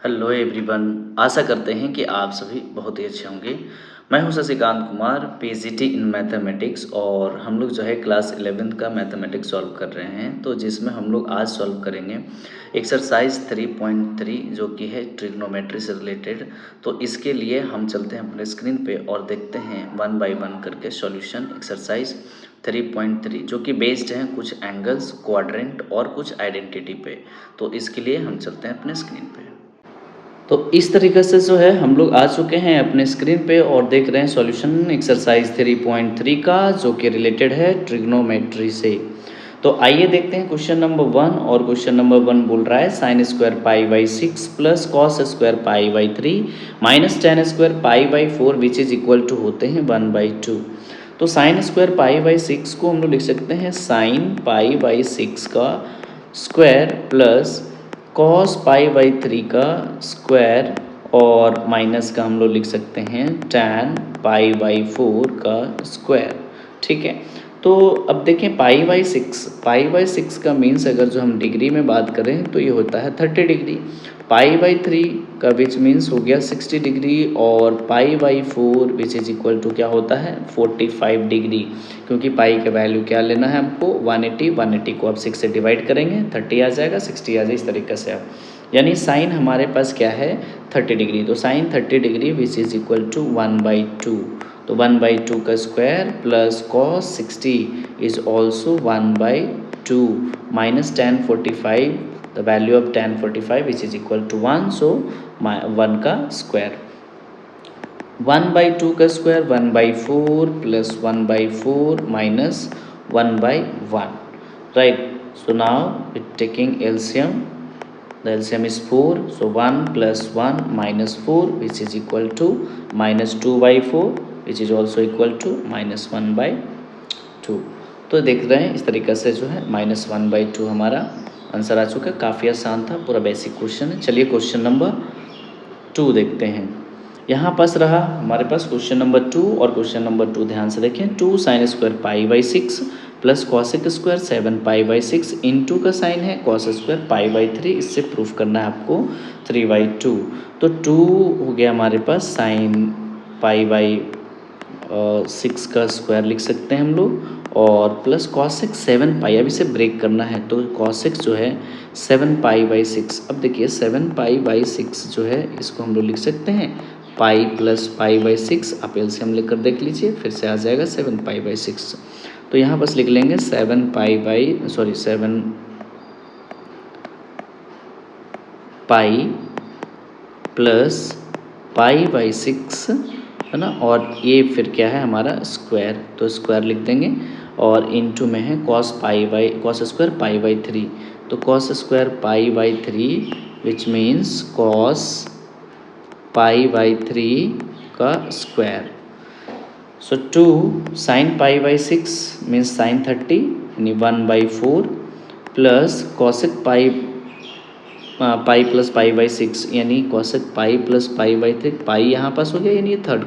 Hello everyone. आशा करते हैं कि आप सभी बहुत ही अच्छे होंगे। मैं हूं Shashikant Kumar, PGT in mathematics, और हम लोग जो है क्लास 11th का मैथमेटिक्स सॉल्व कर रहे हैं। तो जिसमें हम लोग आज सॉल्व करेंगे एक्सरसाइज 3.3 जो कि है ट्रिग्नोमेट्री से रिलेटेड। तो इसके लिए हम चलते हैं अपने स्क्रीन पे और देखते हैं वन बाय वन करके सॉल्यूशन एक्सरसाइज 3.3 जो कि बेस्ड हैं कुछ एंगल्स, क्वाड्रेंट और कुछ आइडेंटिटी पे। तो इसके लिए हम चलते हैं अपने स्क्रीन पे। तो इस तरीके से जो है हम लोग आ चुके हैं अपने स्क्रीन पे और देख रहे हैं सॉल्यूशन एक्सरसाइज 3.3 का जो कि रिलेटेड है ट्रिग्नोमेट्री से। तो आइए देखते हैं क्वेश्चन नंबर 1। और क्वेश्चन नंबर 1 बोल रहा है sine square pi by 6 plus cos square pi by 3 minus tan square pi by 4 which is equal to होते हैं 1/2। तो साइन स्क्वायर पाई बाई 6 को हम लोग लिख सकते हैं साइन पाई बाई 6 का square plus cos pi by 3 का स्क्वायर और माइनस का हम लोग लिख सकते हैं tan पाई बाई 4 का स्क्वायर। ठीक है, तो अब देखें पाई बाई 6 का मीन्स अगर जो हम डिग्री में बात करें तो ये होता है 30 डिग्री। पाई बाई 3 का विच मीन्स हो गया 60 डिग्री, और pi by 4 which is equal to क्या होता है 45 डिग्री। क्योंकि पाई का वैल्यू क्या लेना है हमको 180 को आप 6 से डिवाइड करेंगे 30 आ जाएगा, 60 आ जाए, इस तरीके से आप यानी साइन हमारे पास क्या है 30 डिग्री। तो sine 30 degree which is equal to 1/2। तो 1/2 का square plus cos 60 is also 1/2 minus tan 45 the value of tan 45 which is equal to 1। So 1 का स्क्वायर 1/2 का square 1/4 plus 1/4 minus 1/1, right. So now it taking LCM, the LCM is 4, so 1 plus 1 minus 4 which is equal to minus 2/4 which is also equal to minus 1/2। तो देख रहे हैं इस तरीके से जो है minus 1/2 हमारा आंसर आ चुका है। काफ़ी आसान था, पूरा बेसिक क्वेश्चन है। चलिए क्वेश्चन नंबर 2 देखते हैं। यहाँ पास रहा हमारे पास क्वेश्चन नंबर 2, और क्वेश्चन नंबर 2 ध्यान से देखें। 2 sign square pi by 6 plus cosec square 7 pi by 6 into का साइन है कॉस स्क्वायर पाई बाई 3, इससे प्रूफ करना है आपको 3/2। तो 2 हो गया हमारे पास साइन पाई बाई 6 का स्क्वायर लिख सकते हैं हम लोग, और प्लस कॉसेक 7 पाई, अब इसे ब्रेक करना है तो कॉसेक जो है 7 पाई बाई 6। अब देखिए 7 पाई बाई 6 जो है इसको हम लोग लिख सकते हैं पाई प्लस पाई बाई 6। आप एलसीएम लेकर देख लीजिए, फिर से आ जाएगा 7 पाई बाई 6। तो यहाँ बस लिख लेंगे 7 पाई प्लस पाई बाई 6 है ना, और ये फिर क्या है हमारा स्क्वायर, तो स्क्वायर लिख देंगे, और इनटू में है कॉस स्क्वायर पाई बाई 3। तो cos square pi by 3 which means cos pi by 3 का square. So 2 sine pi by 6 means sign 30 यानी 1/4 plus cosec pi plus pi by 6 यानी cosec pi plus pi by 3। पाई यहाँ पास हो गया यानी ये third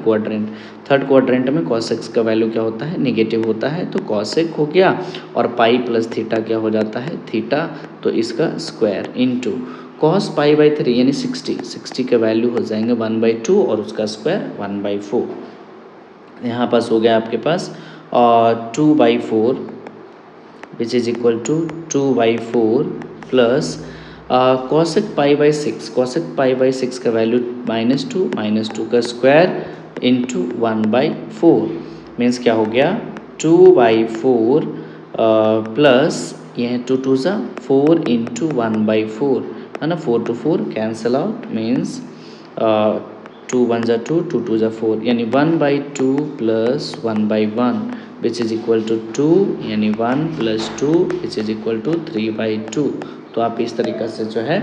quadrant में कॉसेक्स का वैल्यू क्या होता है नेगेटिव होता है, तो कॉसेक हो गया, और पाई प्लस थीटा क्या हो जाता है थीटा, तो इसका square into cos pi by 3 यानी 60 का वैल्यू हो जाएंगे 1/2 और उसका स्क्वायर 1/4। यहाँ पास हो गया आपके पास 2/4 which is equal to 2/4 plus cosec pi by 6 का वैल्यू -2 का स्क्वायर इंटू 1/4 मीन्स क्या हो गया 2/4 प्लस ये है 2 2 ज़ा 4 इंटू 1/4 है ना, 4 to 4 कैंसल आउट मीन्स 2 1 ज़ा 2 2 2 ज़ा 4 यानी 1/2 plus 1/1 which is equal to 2 यानी 1 plus 2 which is equal to 3/2। तो आप इस तरीक़े से जो है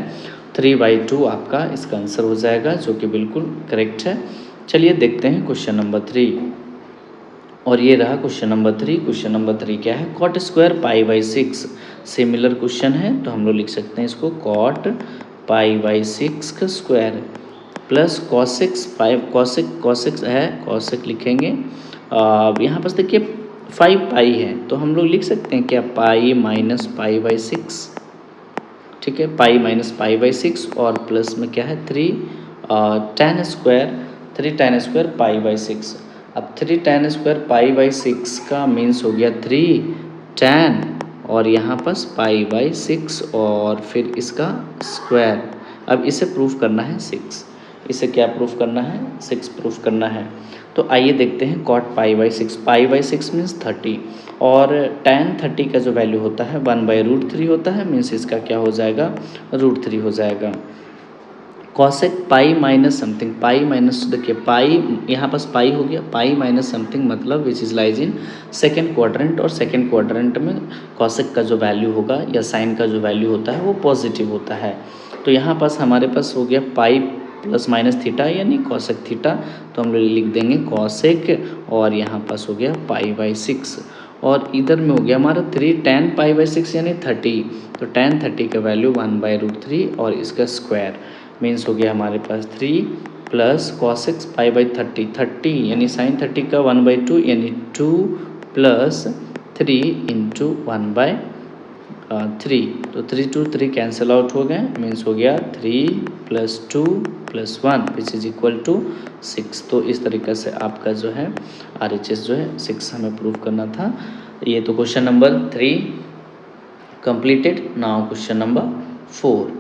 3/2 आपका इसका आंसर हो जाएगा, जो कि बिल्कुल करेक्ट है। चलिए देखते हैं क्वेश्चन नंबर 3, और ये रहा क्वेश्चन नंबर 3। क्वेश्चन नंबर 3 क्या है cot square pi by 6। Similar question है तो हम लोग लिख सकते हैं इसको कॉट पाई बाई 6 का स्क्वायर प्लस कॉसेक्स है कॉसेक लिखेंगे। यहाँ पास देखिए 5 पाई है तो हम लोग लिख सकते हैं क्या पाई माइनस पाई बाई 6। ठीक है, पाई माइनस पाई बाई 6 और प्लस में क्या है 3 tan square 3 tan square pi by 6। अब 3 tan स्क्वायर पाई बाई 6 का मीन्स हो गया 3 tan और यहाँ पास पाई बाई 6 और फिर इसका स्क्वायर। अब इसे प्रूफ करना है 6, इसे क्या प्रूफ करना है 6 प्रूफ करना है। तो आइए देखते हैं cot pi by 6, pi by 6 means 30 और tan 30 का जो वैल्यू होता है 1/√3 होता है, मीन्स इसका क्या हो जाएगा √3 हो जाएगा। Cosec pi minus something, pi minus देखिए पाई यहाँ पास पाई हो गया, पाई माइनस समथिंग मतलब which is lies in second quadrant और सेकेंड क्वाड्रेंट में कॉसेक का जो वैल्यू होगा या साइन का जो वैल्यू होता है वो पॉजिटिव होता है। तो यहाँ पास हमारे पास हो गया पाई प्लस माइनस थीटा यानी कॉसेक थीटा, तो हम लोग लिख देंगे कॉसेक और यहाँ पास हो गया पाई बाई 6 और इधर में हो गया हमारा 3 tan पाई बाई 6 यानी 30, तो tan 30 का वैल्यू 1/√3 और इसका स्क्वायर मीन्स हो गया हमारे पास 3 प्लस कॉसेक्स पाई बाई 30 यानी साइन 30 का 1/2 यानी 2 प्लस 3 इंटू 1/3, तो 3 2 3 कैंसिल आउट हो गए, मीन्स हो गया 3 plus 2 plus 1 which is equal to 6। तो इस तरीके से आपका जो है RHS जो है 6 हमें प्रूव करना था। ये तो question number 3 completed. Now question number 4,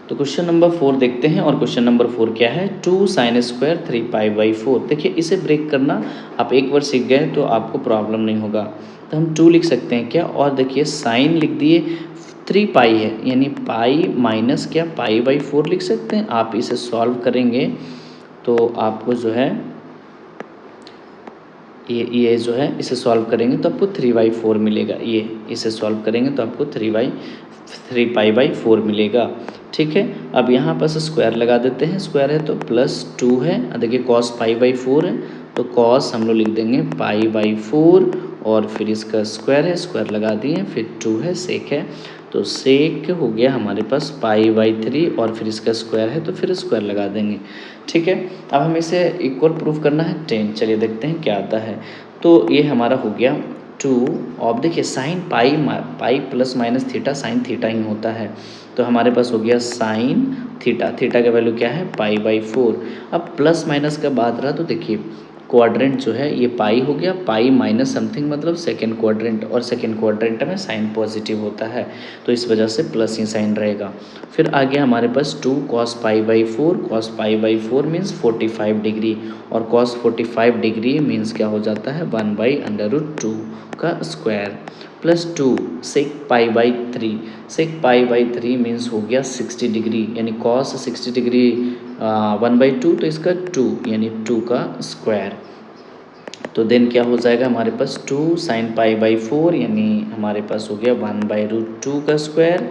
तो क्वेश्चन नंबर 4 देखते हैं और क्वेश्चन नंबर 4 क्या है 2 साइन स्क्वायर 3 पाई बाई 4। देखिए इसे ब्रेक करना आप एक बार सीख गए तो आपको प्रॉब्लम नहीं होगा, तो हम 2 लिख सकते हैं क्या, और देखिए साइन लिख दिए 3 पाई है यानी पाई माइनस क्या पाई बाई 4 लिख सकते हैं। आप इसे सॉल्व करेंगे तो आपको जो है ये जो है इसे सॉल्व करेंगे तो आपको 3/4 मिलेगा, ये इसे सॉल्व करेंगे तो आपको 3 पाई बाई 4 मिलेगा। ठीक है, अब यहाँ पर स्क्वायर लगा देते हैं, स्क्वायर है तो प्लस 2 है, देखिए कॉस पाई बाई 4 है तो कॉस हम लोग लिख देंगे पाई बाई 4 और फिर इसका स्क्वायर है, स्क्वायर लगा दिए, फिर 2 है, सेक है तो सेक हो गया हमारे पास पाई बाई 3 और फिर इसका स्क्वायर है तो फिर स्क्वायर लगा देंगे। ठीक है, अब हमें इसे इक्वल प्रूफ करना है 10, चलिए देखते हैं क्या आता है। तो ये हमारा हो गया 2 और देखिए sine pi plus minus theta sine theta ही होता है, तो हमारे पास हो गया साइन थीटा, थीटा का वैल्यू क्या है पाई बाई 4। अब प्लस माइनस का बात रहा तो देखिए क्वाड्रेंट जो है ये पाई हो गया, पाई माइनस समथिंग मतलब सेकेंड क्वाड्रेंट और सेकेंड क्वाड्रेंट में साइन पॉजिटिव होता है तो इस वजह से प्लस ही साइन रहेगा। फिर आगे हमारे पास 2 cos pi by 4, cos pi by 4 means 45 degree और कॉस 45 डिग्री मीन्स क्या हो जाता है 1/√2 का square plus 2 sec pi by 3, sec pi by 3 means हो गया 60 डिग्री यानी कॉस 60 डिग्री 1/2 तो इसका 2 यानी 2 का स्क्वायर, तो देन क्या हो जाएगा हमारे पास 2 साइन पाई बाई 4 यानी हमारे पास हो गया 1/√2 का स्क्वायर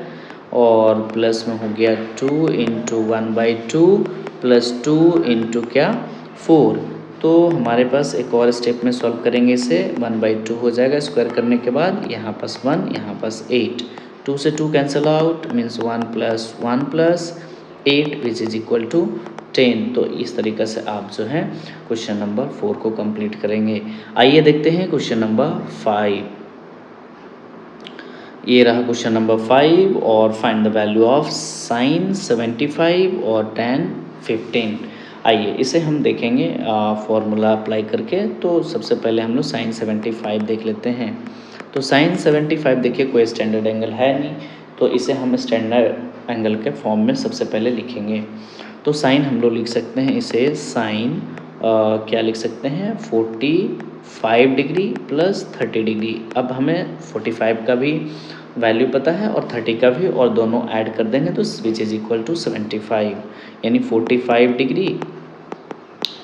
और प्लस में हो गया 2 इंटू 1/2 प्लस 2 इंटू क्या 4। तो हमारे पास एक और स्टेप में सॉल्व करेंगे इसे 1/2 हो जाएगा स्क्वायर करने के बाद, यहाँ पास 1 यहाँ पास 8, 2 से 2 cancel out means 1 plus 1 plus 8 which is equal to 10। तो इस तरीके से आप जो है क्वेश्चन नंबर 4 को कंप्लीट करेंगे। आइए देखते हैं क्वेश्चन नंबर 5। ये रहा क्वेश्चन नंबर 5 और find the value of sine 75 और tan 15। आइए इसे हम देखेंगे फॉर्मूला अप्लाई करके। तो सबसे पहले हम लोग साइन 75 देख लेते हैं। तो साइन 75 देखिए कोई स्टैंडर्ड एंगल है नहीं, तो इसे हम स्टैंडर्ड एंगल के फॉर्म में सबसे पहले लिखेंगे। तो साइन हम लोग लिख सकते हैं इसे साइन क्या लिख सकते हैं 45 डिग्री प्लस 30 डिग्री। अब हमें 45 का भी वैल्यू पता है और 30 का भी, और दोनों ऐड कर देंगे तो विच इज़ इक्वल टू 75 यानी 45 degree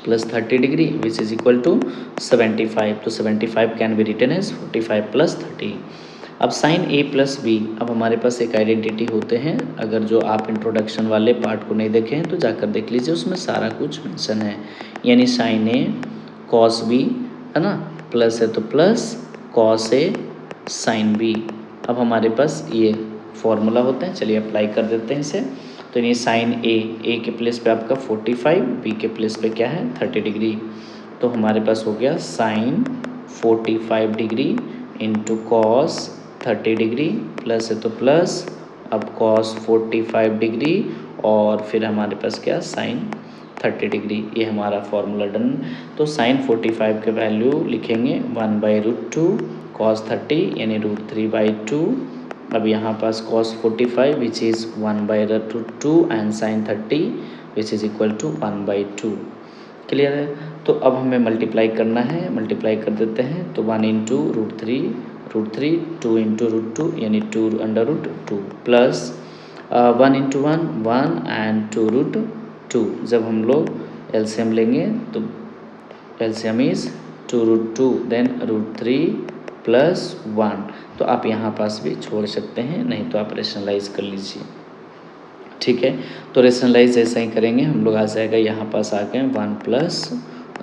plus 30 degree which is equal to 75। तो 75 can be written as 45 plus 30। अब साइन ए प्लस बी, अब हमारे पास एक आइडेंटिटी होते हैं, अगर जो आप इंट्रोडक्शन वाले पार्ट को नहीं देखे हैं तो जाकर देख लीजिए, उसमें सारा कुछ मेंशन है। यानी साइन ए कॉस बी है ना, प्लस है तो प्लस कॉस ए साइन बी। अब हमारे पास ये फॉर्मूला होते हैं, चलिए अप्लाई कर देते हैं इसे। तो ये साइन ए के प्लेस पे आपका 45, बी के प्लेस पे क्या है 30 डिग्री, तो हमारे पास हो गया sine 45 degree into cos 30 degree plus है तो प्लस अब cos 45 डिग्री और फिर हमारे पास क्या sin 30 डिग्री, ये हमारा फॉर्मूला डन। तो sin 45 के वैल्यू लिखेंगे 1/√2 cos 30 यानी √3/2। अब यहाँ पास cos 45 विच इज़ 1/√2 and sin 30 which is equal to 1/2। Clear है। तो अब हमें मल्टीप्लाई करना है, मल्टीप्लाई कर देते हैं। तो 1 इंटू √3 2 इंटू √2 यानी 2√2 प्लस 1 इंटू 1 एंड 2√2। जब हम लोग एलसीएम लेंगे तो एलसीएम इज 2√2 देन √3 प्लस 1। तो आप यहाँ पास भी छोड़ सकते हैं, नहीं तो आप रेशनलाइज कर लीजिए। ठीक है, तो रेशनलाइज ऐसा ही करेंगे हम लोग। आ जाएगा यहाँ पास आ गए 1 प्लस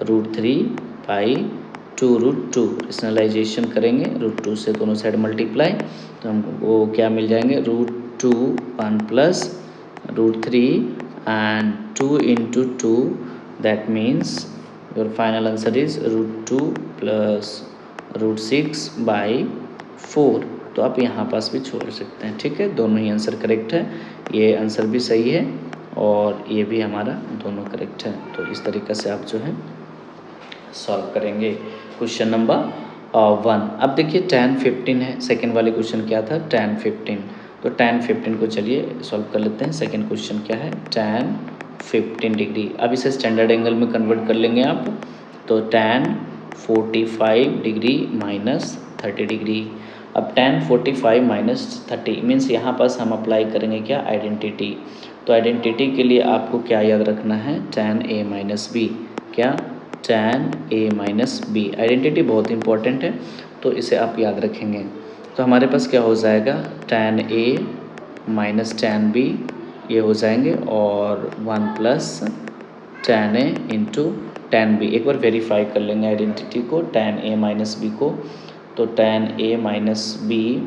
√3/2√2। रेशनलाइजेशन करेंगे, √2 से दोनों साइड मल्टीप्लाई, तो हमको क्या मिल जाएंगे √2 1 plus √3 and 2 into 2 that means your final answer is √2 plus √6/4। तो आप यहाँ पास भी छोड़ सकते हैं। ठीक है, दोनों ही आंसर करेक्ट है, ये आंसर भी सही है और ये भी हमारा दोनों करेक्ट है। तो इस तरीक़े से आप जो है सॉल्व करेंगे क्वेश्चन नंबर 1। अब देखिए tan 15 है, सेकेंड वाले क्वेश्चन क्या था tan 15। तो tan 15 को चलिए सॉल्व कर लेते हैं। सेकेंड क्वेश्चन क्या है tan 15 डिग्री। अब इसे स्टैंडर्ड एंगल में कन्वर्ट कर लेंगे आप, तो tan 45 डिग्री माइनस 30 डिग्री। अब tan 45 माइनस 30 मीन्स यहाँ पास हम अप्लाई करेंगे क्या आइडेंटिटी। तो आइडेंटिटी के लिए आपको क्या याद रखना है tan a माइनस बी। क्या tan a minus B, identity बहुत इंपॉर्टेंट है, तो इसे आप याद रखेंगे। तो हमारे पास क्या हो जाएगा tan a minus tan b, ये हो जाएंगे और 1 plus tan a into tan b। एक बार वेरीफाई कर लेंगे आइडेंटिटी को, tan a माइनस बी को। तो tan a minus B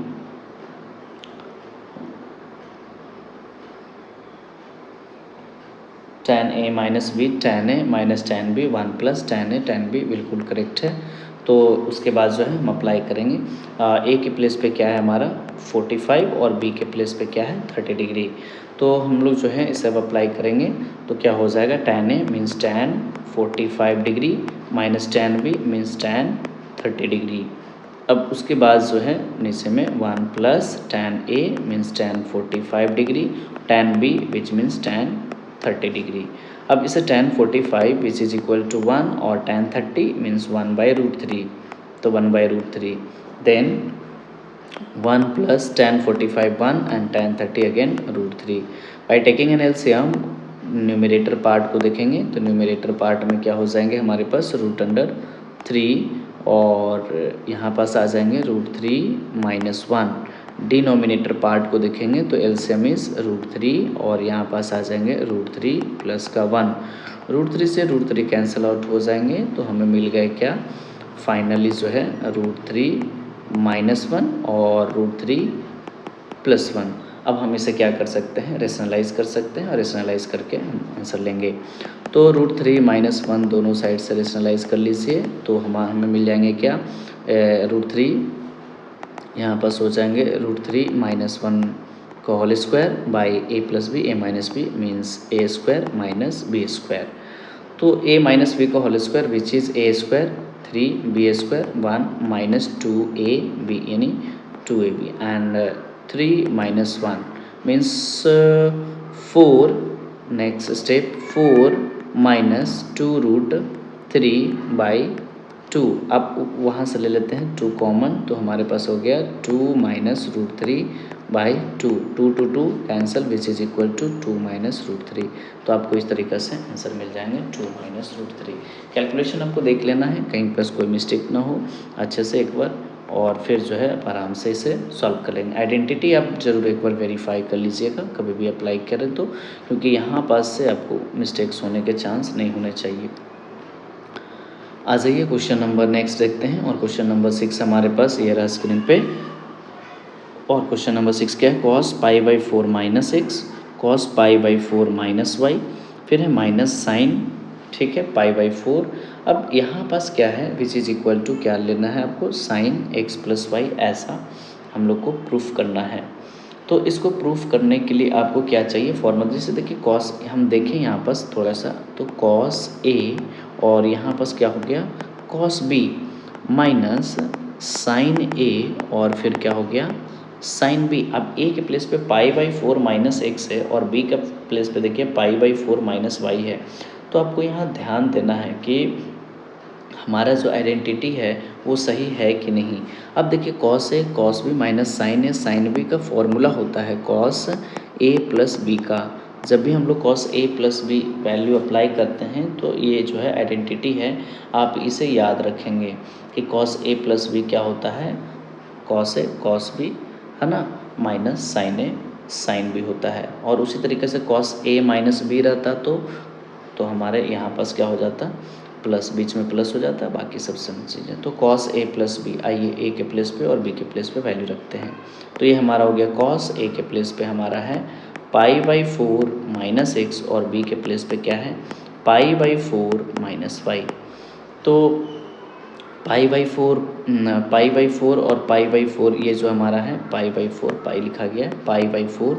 tan a minus B tan a minus tan b 1 plus tan a tan b बिल्कुल करेक्ट है। तो उसके बाद जो है हम अप्लाई करेंगे। a के प्लेस पे क्या है हमारा 45 और b के प्लेस पे क्या है 30 डिग्री। तो हम लोग जो है इसे अब अप्लाई करेंगे, तो क्या हो जाएगा tan a means tan 45 degree minus tan b means tan 30 degree. अब उसके बाद जो है नीचे में 1 plus tan a means tan 45 degree, tan b which means tan 30 degree. अब इसे tan 45 which is equal to 1 और tan 30 मीन्स 1/√3, तो 1/√3 then 1 plus tan 45 1 and tan 30 again √3। By taking an LCM numerator part को देखेंगे, तो numerator part में क्या हो जाएंगे हमारे पास √3 और यहाँ पास आ जाएंगे √3 माइनस 1। डिनोमिनेटर पार्ट को देखेंगे तो एलसीएम इज √3 और यहाँ पास आ जाएंगे √3 प्लस का 1। √3 से √3 कैंसिल आउट हो जाएंगे, तो हमें मिल गए क्या फाइनली जो है √3 माइनस 1 और √3 प्लस 1। अब हम इसे क्या कर सकते हैं रेशनलाइज कर सकते हैं और रेशनलाइज करके हम आंसर लेंगे। तो √3 माइनस 1 दोनों साइड से रेशनलाइज कर लीजिए, तो हमें मिल जाएंगे क्या √3 यहाँ पास हो जाएंगे √3 माइनस 1 का whole square by a plus B a minus B means a square minus B square. तो a माइनस बी का whole square which is a square 3b square 1 minus 2ab यानी 2ab and 3 minus 1 means 4। Next step 4 minus 2√3/2। अब वहाँ से ले लेते हैं 2 common, तो हमारे पास हो गया 2 minus √3/2। 2 to 2 cancel which is equal to 2 minus √3। तो आपको इस तरीक़े से आंसर मिल जाएंगे 2 माइनस √3। कैलकुलेशन आपको देख लेना है, कहीं पर कोई मिस्टेक ना हो अच्छे से एक बार, और फिर जो है आराम से इसे सॉल्व कर लेंगे। आइडेंटिटी आप ज़रूर एक बार वेरीफाई कर लीजिएगा कभी भी अप्लाई करें तो, क्योंकि यहाँ पास से आपको मिस्टेक्स होने के चांस नहीं होने चाहिए। आ जाइए क्वेश्चन नंबर नेक्स्ट देखते हैं, और क्वेश्चन नंबर 6 हमारे पास ये रहा स्क्रीन पे। और क्वेश्चन नंबर 6 क्या है cos π/4 minus x cos π/4 minus y, फिर है माइनस साइन, ठीक है π/4। अब यहाँ पास क्या है विच इज़ इक्वल टू क्या लेना है आपको साइन x प्लस वाई, ऐसा हम लोग को प्रूफ करना है। तो इसको प्रूफ करने के लिए आपको क्या चाहिए, फॉर्मूला। जैसे देखिए कॉस, हम देखें यहाँ पास थोड़ा सा, तो कॉस ए और यहाँ पास क्या हो गया कॉस बी माइनस साइन ए और फिर क्या हो गया साइन बी। अब ए के प्लेस पे पाई/4 माइनस एक्स है और बी का प्लेस पे देखिए पाई/4 माइनस वाई है। तो आपको यहाँ ध्यान देना है कि हमारा जो आइडेंटिटी है वो सही है कि नहीं। अब देखिए cos A cos B minus sign A sine B का फॉर्मूला होता है कॉस ए प्लस बी का। जब भी हम लोग cos A plus B value apply करते हैं तो ये जो है आइडेंटिटी है, आप इसे याद रखेंगे कि कॉस ए प्लस बी क्या होता है कॉस ए कॉस बी, है ना, minus sign A sine B होता है। और उसी तरीके से कॉस ए माइनस बी रहता तो हमारे यहाँ पास क्या हो जाता प्लस, बीच में प्लस हो जाता है, बाकी सब सेम चीज़ें। तो कॉस ए प्लस बी, आइए ए के प्लेस पे और बी के प्लेस पे वैल्यू रखते हैं। तो ये हमारा हो गया कॉस ए के प्लेस पे हमारा है पाई/4 माइनस एक्स और बी के प्लेस पे क्या है पाई/4 माइनस वाई। तो पाई/4 और पाई/4 ये जो हमारा है पाई/4 पाई लिखा गया है पाई/4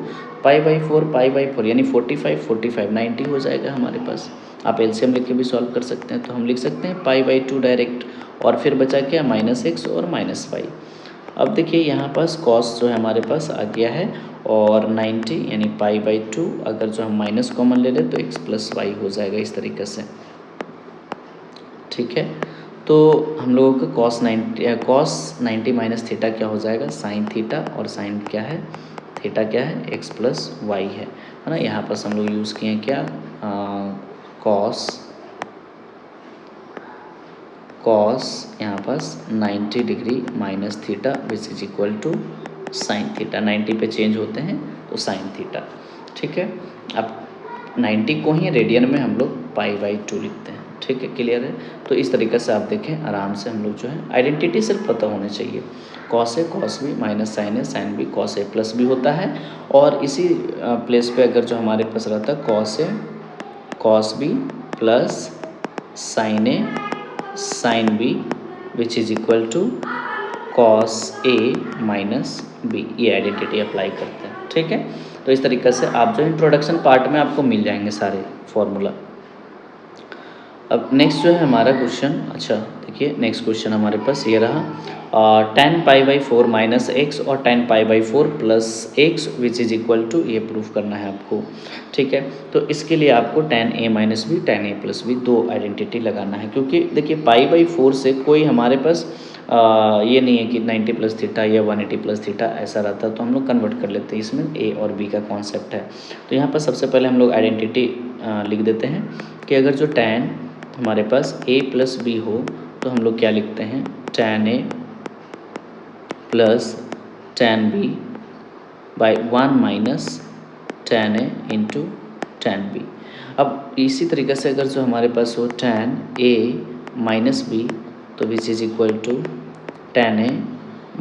यानी 45 90 हो जाएगा हमारे पास। आप एलसीएम लिख के भी सॉल्व कर सकते हैं, तो हम लिख सकते हैं पाई/2 डायरेक्ट और फिर बचा क्या माइनस एक्स और माइनस वाई। अब देखिए यहाँ पास कॉस जो है हमारे पास आ गया है और 90 यानी पाई/2, अगर जो हम माइनस कॉमन ले लें तो एक्स प्लस वाई हो जाएगा इस तरीके से, ठीक है। तो हम लोगों को कॉस 90 माइनस थीटा क्या हो जाएगा साइन थीटा, और साइन क्या है थीटा क्या है एक्स प्लस वाई है ना। यहाँ पास हम लोग यूज़ किए हैं क्या कॉस यहाँ पास 90 degree minus theta which is equal to sine theta. 90 पे चेंज होते हैं तो साइन थीटा, ठीक है। अब 90 को ही रेडियन में हम लोग पाई/2 लिखते हैं, ठीक है, क्लियर है। तो इस तरीके से आप देखें आराम से हम लोग जो है आइडेंटिटी सिर्फ पता होनी चाहिए, cos A cos B minus sign A sine B cos A plus B होता है। और इसी प्लेस पे अगर जो हमारे पास रहता है cos A cos B plus sine A sine B which is equal to cos A minus B, ये आइडेंटिटी अप्लाई करते हैं, ठीक है। तो इस तरीके से आप जो इंट्रोडक्शन पार्ट में आपको मिल जाएंगे सारे फॉर्मूला। अब नेक्स्ट जो है हमारा क्वेश्चन, अच्छा देखिए नेक्स्ट क्वेश्चन हमारे पास ये रहा tan पाई/4 माइनस एक्स और tan पाई/4 plus x which is equal to, ये प्रूफ करना है आपको, ठीक है। तो इसके लिए आपको tan a minus B tan a plus B दो आइडेंटिटी लगाना है, क्योंकि देखिए पाई/4 से कोई हमारे पास ये नहीं है कि 90 प्लस थीटा या 180 प्लस थीटा ऐसा रहता, तो हम लोग कन्वर्ट कर लेते हैं, इसमें a और b का कॉन्सेप्ट है। तो यहाँ पर सबसे पहले हम लोग आइडेंटिटी लिख देते हैं कि अगर जो tan हमारे पास a प्लस बी हो तो हम लोग क्या लिखते हैं tan a plus tan b by 1 minus tan a into tan b। अब इसी तरीके से अगर जो हमारे पास हो tan a माइनस b तो which is equal to tan a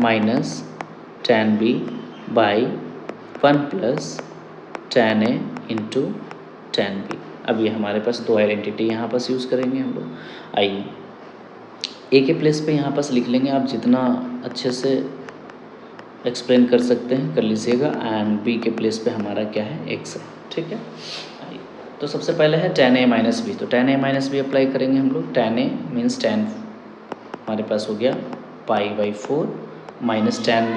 minus tan b by 1 plus tan a into tan b। अब ये हमारे पास दो आइडेंटिटी यहाँ पास यूज़ करेंगे हम लोग। आइए ए के प्लेस पे यहाँ पास लिख लेंगे, आप जितना अच्छे से एक्सप्लेन कर सकते हैं कर लीजिएगा, एंड बी के प्लेस पे हमारा क्या है एक्स है, ठीक है। आइए तो सबसे पहले है tan a माइनस बी, तो tan a minus B apply करेंगे हम लोग। tan a मीन्स tan हमारे पास हो गया पाई/4 माइनस tan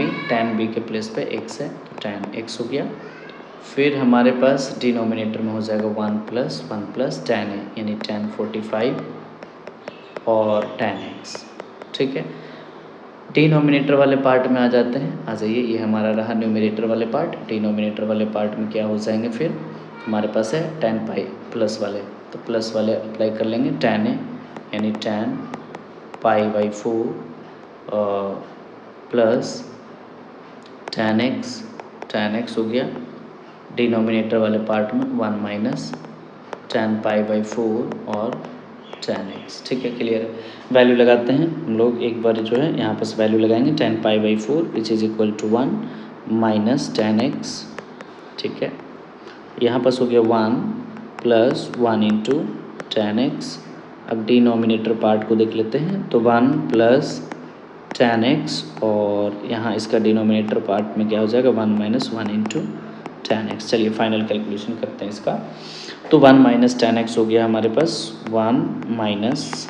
b के प्लेस पे x है तो tan x हो गया। फिर हमारे पास डिनोमिनेटर में हो जाएगा 1 प्लस tan a यानी tan 45 और tan x, ठीक है। डिनोमिनेटर वाले पार्ट में आ जाते हैं, आ जाइए, ये हमारा रहा न्यूमिनेटर वाले पार्ट। डिनोमिनेटर वाले पार्ट में क्या हो जाएंगे फिर हमारे पास है tan पाई प्लस वाले, तो प्लस वाले अप्लाई कर लेंगे tan a यानी tan पाई/4 प्लस tan x हो गया। डिनोमिनेटर वाले पार्ट में 1 माइनस tan पाई/4 और tan x, ठीक है, क्लियर है। वैल्यू लगाते हैं हम लोग, एक बार जो है यहाँ पर वैल्यू लगाएंगे tan पाई/4 which is equal to 1 minus tan x, ठीक है। यहाँ पर हो गया 1 प्लस 1 इंटू tan x। अब डिनोमिनेटर पार्ट को देख लेते हैं, तो 1 प्लस tan x, और यहाँ इसका डिनोमिनेटर पार्ट में क्या हो जाएगा 1 माइनस 1 इंटू tan x। चलिए फाइनल कैलकुलेशन करते हैं इसका। तो 1 माइनस tan x हो गया हमारे पास 1 minus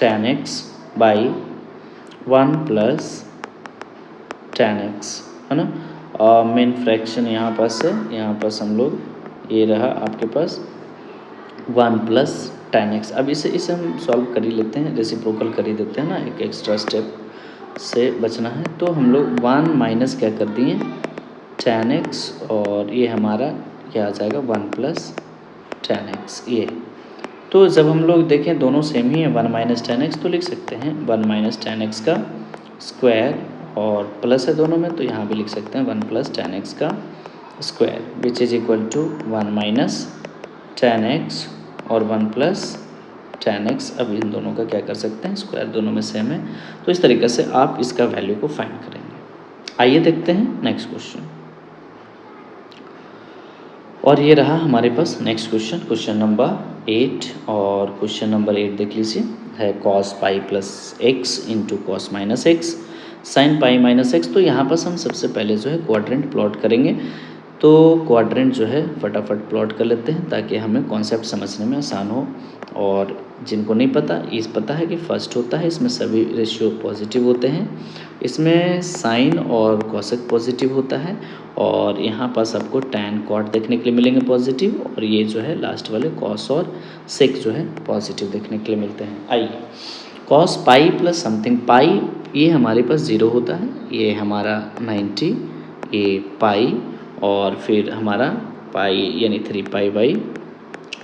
tan x by 1 plus tan x, है ना। मेन फ्रैक्शन यहाँ पास है, यहाँ पास हम लोग ये रहा आपके पास 1 प्लस tan x। अब इसे हम सॉल्व कर ही लेते हैं, रेसिप्रोकल कर ही देते हैं ना, एक एक्स्ट्रा स्टेप से बचना है। तो हम लोग 1 माइनस क्या कर दिए tan x, और ये हमारा क्या आ जाएगा 1 प्लस tan x। ये तो जब हम लोग देखें दोनों सेम ही है 1 माइनस tan x, तो लिख सकते हैं 1 माइनस tan x का स्क्वायर, और प्लस है दोनों में तो यहाँ भी लिख सकते हैं 1 प्लस tan x का square, which is equal to 1 minus tan x और 1 प्लस tan x। अब इन दोनों का क्या कर सकते हैं स्क्वायर, दोनों में सेम है। तो इस तरीके से आप इसका वैल्यू को फाइंड करेंगे। आइए देखते हैं नेक्स्ट क्वेश्चन। और ये रहा हमारे पास नेक्स्ट क्वेश्चन, क्वेश्चन नंबर 8। और क्वेश्चन नंबर 8 देख लीजिए, है cos pi plus x into cos minus x sine pi minus x. तो यहाँ पर हम सबसे पहले जो है क्वाड्रेंट प्लॉट करेंगे। तो क्वाड्रेंट जो है फटाफट प्लॉट कर लेते हैं ताकि हमें कॉन्सेप्ट समझने में आसान हो। और जिनको नहीं पता, इस पता है कि फर्स्ट होता है, इसमें सभी रेशियो पॉजिटिव होते हैं, इसमें साइन और कॉसेक पॉजिटिव होता है, और यहाँ पास आपको टैन कॉट देखने के लिए मिलेंगे पॉजिटिव, और ये जो है लास्ट वाले कॉस और सेक जो है पॉजिटिव देखने के लिए मिलते हैं। आइए कॉस पाई प्लस समथिंग, पाई ये हमारे पास 0 होता है, ये हमारा 90, ये पाई, और फिर हमारा पाई यानी 3 पाई बाई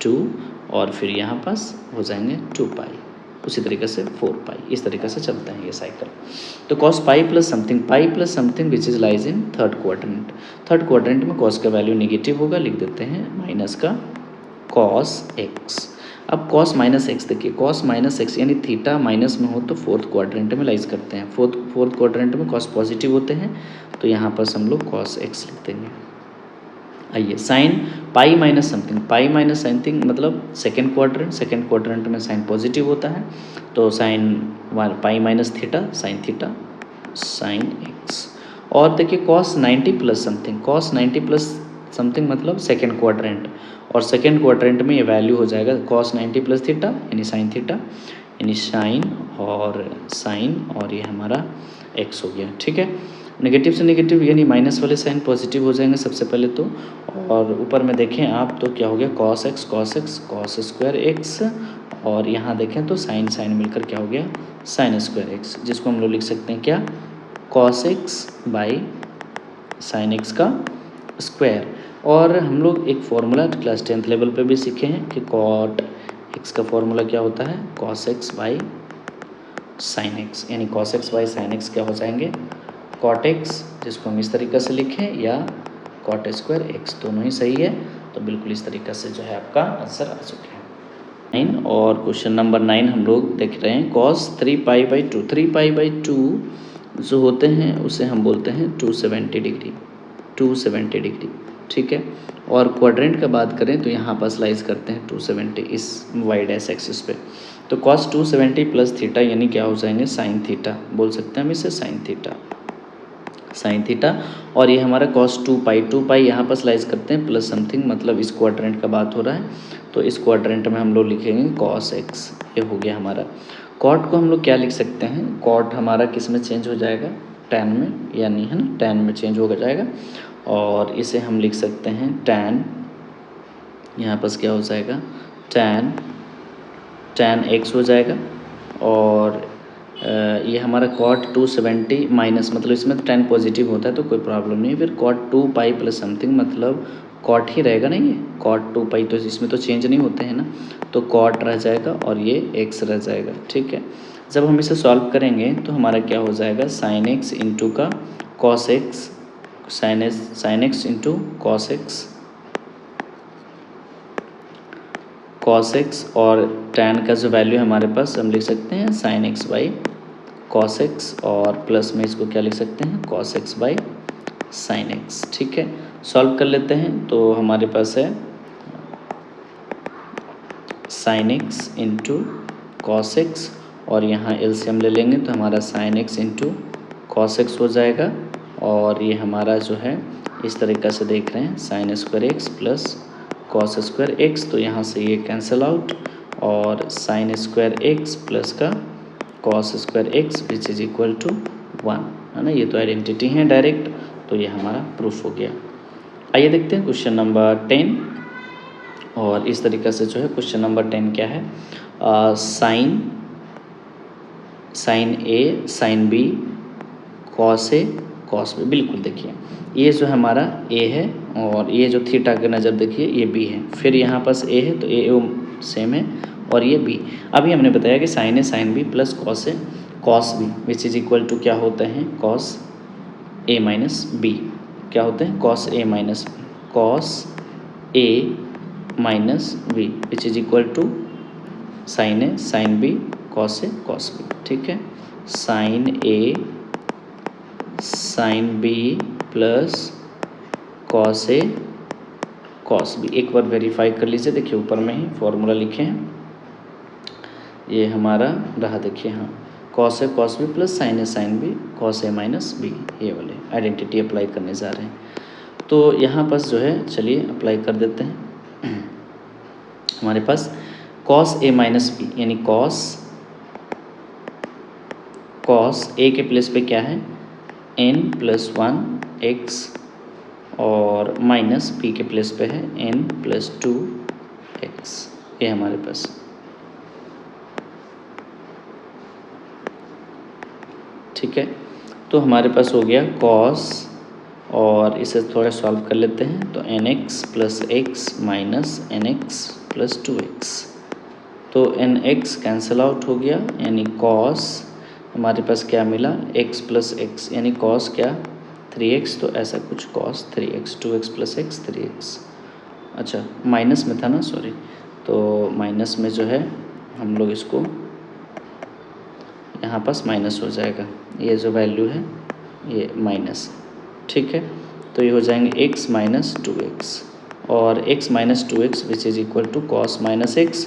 2, और फिर यहाँ पास हो जाएंगे 2 पाई, उसी तरीके से 4 पाई, इस तरीके से चलते हैं ये साइकिल। तो cos pi plus something which is lies in third quadrant. Third quadrant में कॉस का वैल्यू नेगेटिव होगा, लिख देते हैं माइनस का कॉस एक्स। अब कॉस माइनस एक्स देखिए, कॉस माइनस एक्स यानी थीटा माइनस में हो तो फोर्थ क्वाड्रेंट में लाइज करते हैं, फोर्थ क्वाड्रेंट में कॉस पॉजिटिव होते हैं, तो यहाँ पर हम लोग कॉस एक्स लिख देंगे। आइए साइन पाई माइनस समथिंग मतलब सेकेंड क्वाड्रेंट में साइन पॉजिटिव होता है, तो sine pi minus theta sine x. और देखिए कॉस 90 प्लस समथिंग मतलब सेकेंड क्वाड्रेंट, और सेकेंड क्वाड्रेंट में ये वैल्यू हो जाएगा कॉस 90 प्लस थीटा यानी साइन थीटा, यानी साइन और ये हमारा एक्स हो गया। ठीक है, नेगेटिव से नेगेटिव यानी माइनस वाले साइन पॉजिटिव हो जाएंगे सबसे पहले तो, और ऊपर में देखें आप तो क्या हो गया कॉस स्क्वायर एक्स, और यहाँ देखें तो साइन मिलकर क्या हो गया साइन स्क्वायर एक्स, जिसको हम लोग लिख सकते हैं क्या cos x by sine x का स्क्वायर। और हम लोग एक फॉर्मूला क्लास 10th लेवल पे भी सीखे हैं कि कॉट एक्स का फॉर्मूला क्या होता है cos x by sine x, यानी cos x by sine x क्या हो जाएंगे कॉट एक्स, जिसको हम इस तरीके से लिखें, या कॉट स्क्वायर एक्स, दोनों ही सही है। तो बिल्कुल इस तरीके से जो है आपका आंसर आ चुका है 9। और क्वेश्चन नंबर 9 हम लोग देख रहे हैं कॉस 3 पाई बाई 2 जो होते हैं उसे हम बोलते हैं 270 डिग्री। ठीक है, और क्वाड्रेंट का बात करें तो यहाँ पर स्लाइस करते हैं 270 इस वाई डैश एक्सिस पे। तो कॉस 270 प्लस थीटा यानी क्या हो जाएंगे साइन थीटा, बोल सकते हैं हम इसे साइन थीटा, और ये हमारा कॉस 2 पाई यहाँ पर स्लाइस करते हैं प्लस समथिंग मतलब इस क्वाड्रेंट का बात हो रहा है, तो इस क्वाड्रेंट में हम लोग लिखेंगे कॉस एक्स, ये हो गया हमारा। कॉट को हम लोग क्या लिख सकते हैं, कॉट हमारा किस में चेंज हो जाएगा टैन में, यानी है ना टैन में चेंज हो जाएगा, और इसे हम लिख सकते हैं टैन, यहाँ पर क्या हो जाएगा टैन एक्स हो जाएगा, और ये हमारा कॉट 270 माइनस मतलब इसमें टैन पॉजिटिव होता है तो कोई प्रॉब्लम नहीं है, फिर कॉट 2 पाई प्लस समथिंग मतलब कॉट ही रहेगा ना, ये कॉट 2 पाई तो इसमें तो चेंज नहीं होते हैं ना, तो कॉट रह जाएगा और ये एक्स रह जाएगा। ठीक है, जब हम इसे सॉल्व करेंगे तो हमारा क्या हो जाएगा साइन एक्स इंटू का cos x, sine x into cos x, और टैन का जो वैल्यू है हमारे पास हम लिख सकते हैं sine x by cos x, और प्लस में इसको क्या लिख सकते हैं cos x by sine x. ठीक है, सॉल्व कर लेते हैं तो हमारे पास है sine x into cos x, और यहाँ एलसीएम ले लेंगे तो हमारा sine x into cos x हो जाएगा। और ये हमारा जो है इस तरीक़े से देख रहे हैं sine square X plus cos square X, तो यहाँ से ये कैंसिल आउट और साइन स्क्वायर एक्स प्लस का cos square X which is equal to 1, है ना। ये तो आइडेंटिटी है डायरेक्ट, तो ये हमारा प्रूफ हो गया। आइए देखते हैं क्वेश्चन नंबर 10। और इस तरीक़े से जो है क्वेश्चन नंबर 10 क्या है, sine A sine B cos A cos B. बिल्कुल देखिए ये जो हमारा ए है और ये जो थीटा का नज़र देखिए ये बी है, फिर यहाँ पास ए है तो ए सेम है और ये बी। अभी हमने बताया कि sine A sine B plus cos A cos B which is equal to क्या होते हैं, कॉस ए माइनस बी। क्या होते हैं, cos A minus B, cos A minus B which is equal to sine A sine B cos A cos B. ठीक है, sine A sine B plus cos A cos B. एक बार verify कर लीजिए, देखिए ऊपर में ही फॉर्मूला लिखे हैं, ये हमारा रहा देखिए, हाँ cos A cos B plus sine A sine B cos A minus B, ये वाले आइडेंटिटी अप्लाई करने जा रहे हैं। तो यहाँ पास जो है चलिए अप्लाई कर देते हैं। हमारे पास कॉस ए माइनस बी यानी कॉस ए के प्लेस पे क्या है n+1 x और माइनस बी के प्लेस पे है n+2 x, ये हमारे पास। ठीक है, तो हमारे पास हो गया कॉस और इसे थोड़ा सॉल्व कर लेते हैं तो nx plus x minus nx plus 2x, तो nx कैंसिल आउट हो गया यानी कॉस हमारे पास क्या मिला x प्लस एक्स यानी कॉस क्या 3x, तो ऐसा कुछ cos 3x 2x plus x 3x। अच्छा माइनस में था ना, सॉरी, तो माइनस में जो है हम लोग इसको यहाँ पास माइनस हो जाएगा, ये जो वैल्यू है ये माइनस। ठीक है, तो ये हो जाएंगे x माइनस 2x और x minus 2x which is equal to cos minus x,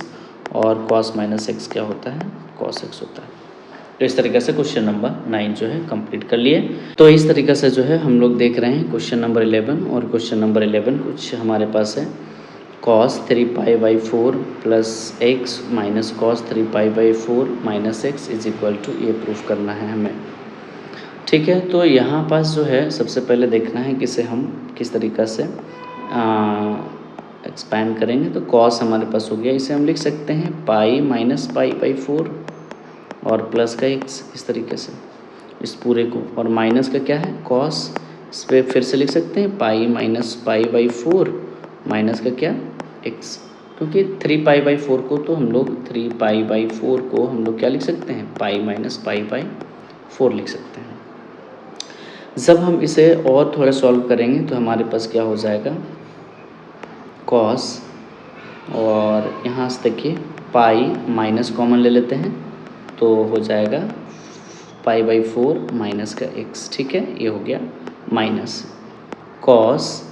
और कॉस माइनस एक्स क्या होता है, कॉस एक्स होता है। तो इस तरीके से क्वेश्चन नंबर 9 जो है कंप्लीट कर लिए। तो इस तरीके से जो है हम लोग देख रहे हैं क्वेश्चन नंबर 11, और क्वेश्चन नंबर 11 कुछ हमारे पास है cos 3π/4 plus x minus cos 3π/4 minus x is equal to, ये प्रूफ करना है हमें। ठीक है, तो यहाँ पास जो है सबसे पहले देखना है कि इसे हम किस तरीक़ा से एक्सपैंड करेंगे। तो कॉस हमारे पास हो गया, इसे हम लिख सकते हैं पाई माइनस π/4 और प्लस का एक्स, इस तरीके से इस पूरे को, और माइनस का क्या है कॉस, इस पर फिर से लिख सकते हैं पाई माइनस π/4 माइनस का क्या एक्स, क्योंकि 3π/4 को तो हम लोग 3π/4 को हम लोग क्या लिख सकते हैं पाई माइनस π/4 लिख सकते हैं। जब हम इसे और थोड़ा सॉल्व करेंगे तो हमारे पास क्या हो जाएगा कॉस, और यहाँ से देखिए पाई माइनस कॉमन ले लेते हैं तो हो जाएगा π/4 माइनस का x। ठीक है, ये हो गया माइनस कॉस।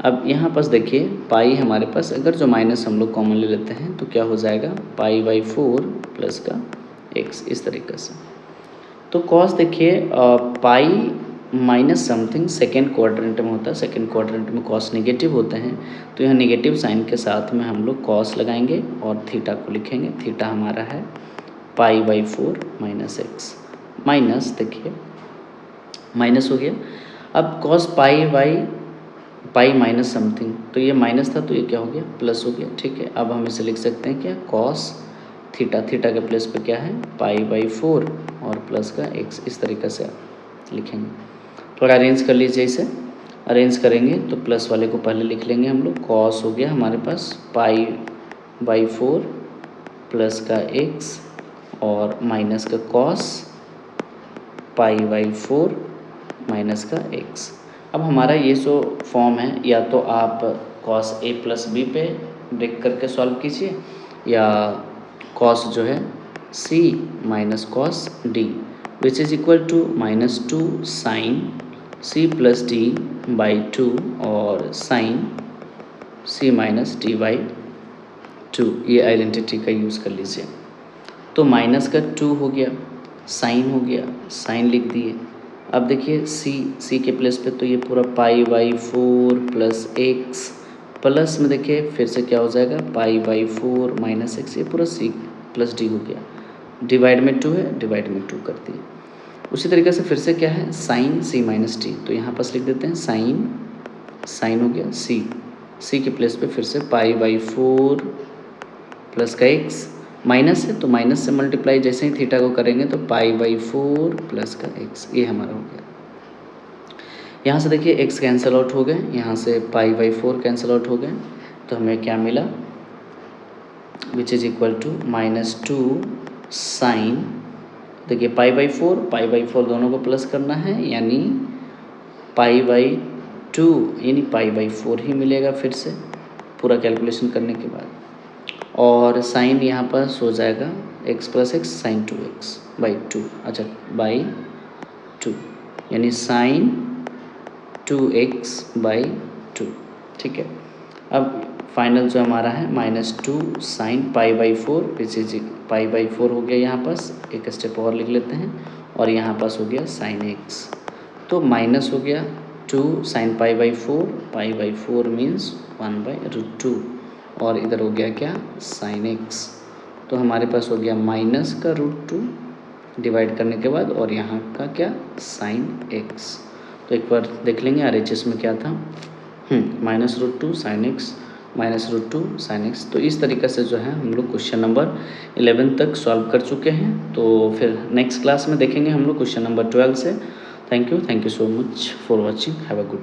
अब यहाँ पास देखिए पाई हमारे पास, अगर जो माइनस हम लोग कॉमन ले लेते हैं तो क्या हो जाएगा π/4 प्लस का x, इस तरीके से। तो कॉस देखिए pi minus something second quadrant में होता है, सेकेंड क्वाड्रेंट में कॉस नेगेटिव होते हैं, तो यहाँ नेगेटिव साइन के साथ में हम लोग कॉस लगाएंगे और थीटा को लिखेंगे। थीटा हमारा है π/4 माइनस एक्स, माइनस देखिए माइनस हो गया। अब कॉस पाई माइनस समथिंग, तो ये माइनस था तो ये क्या हो गया प्लस हो गया। ठीक है, अब हम इसे लिख सकते हैं क्या कॉस थीटा, थीटा के प्लेस पे क्या है π/4 और प्लस का एक्स, इस तरीके से लिखेंगे। थोड़ा अरेंज कर लीजिए, इसे अरेंज करेंगे तो प्लस वाले को पहले लिख लेंगे हम लोग। कॉस हो गया हमारे पास π/4 प्लस का एक्स और माइनस का कॉस π/4 माइनस का एक्स। अब हमारा ये जो फॉर्म है, या तो आप कॉस ए प्लस बी पे ब्रेक करके सॉल्व कीजिए, या कॉस जो है C minus cos D which is equal to -2 sine C plus D by 2 और sine C minus D by 2, ये आइडेंटिटी का यूज़ कर लीजिए। तो माइनस का 2 हो गया, साइन हो गया, साइन लिख दिए। अब देखिए सी के प्लेस पे तो ये पूरा पाई बाई 4 प्लस एक्स, प्लस में देखिए फिर से क्या हो जाएगा, पाई बाई 4 माइनस एक्स, ये पूरा सी प्लस डी हो गया। डिवाइड में 2 है, डिवाइड में 2 कर दिए। उसी तरीके से फिर से क्या है, साइन सी माइनस टी, तो यहाँ पास लिख देते हैं साइन हो गया सी के प्लेस पे फिर से पाई बाई 4 प्लस का एक्स, माइनस है तो माइनस से मल्टीप्लाई जैसे ही थीटा को करेंगे तो पाई बाई 4 प्लस का एक्स, ये हमारा हो गया। यहाँ से देखिए एक्स कैंसिल आउट हो गए, यहाँ से पाई बाई 4 कैंसिल आउट हो गए, तो हमें क्या मिला, which is equal to -2 sine, देखिए पाई बाई 4 दोनों को प्लस करना है, यानी पाई बाई 2 यानी पाई बाई 4 ही मिलेगा फिर से पूरा कैलकुलेशन करने के बाद। और साइन यहाँ पर हो जाएगा x plus X sine 2x by 2, अच्छा बाई 2, यानी साइन 2x बाई 2, ठीक है। अब फाइनल जो हमारा है -2 sine pi by 4, which is pi by 4 हो गया, यहाँ पास एक स्टेप और लिख लेते हैं, और यहाँ पास हो गया साइन x, तो माइनस हो गया 2 साइन पाई बाई 4 मीन्स 1/√2, और इधर हो गया क्या, साइन x, तो हमारे पास हो गया माइनस का √2 डिवाइड करने के बाद, और यहाँ का क्या, साइन x। तो एक बार देख लेंगे RHS में क्या था, -√2 साइन x -√2 साइन x। तो इस तरीके से जो है हम लोग क्वेश्चन नंबर 11 तक सॉल्व कर चुके हैं। तो फिर नेक्स्ट क्लास में देखेंगे हम लोग क्वेश्चन नंबर 12 से। Thank you so much for watching, have a good.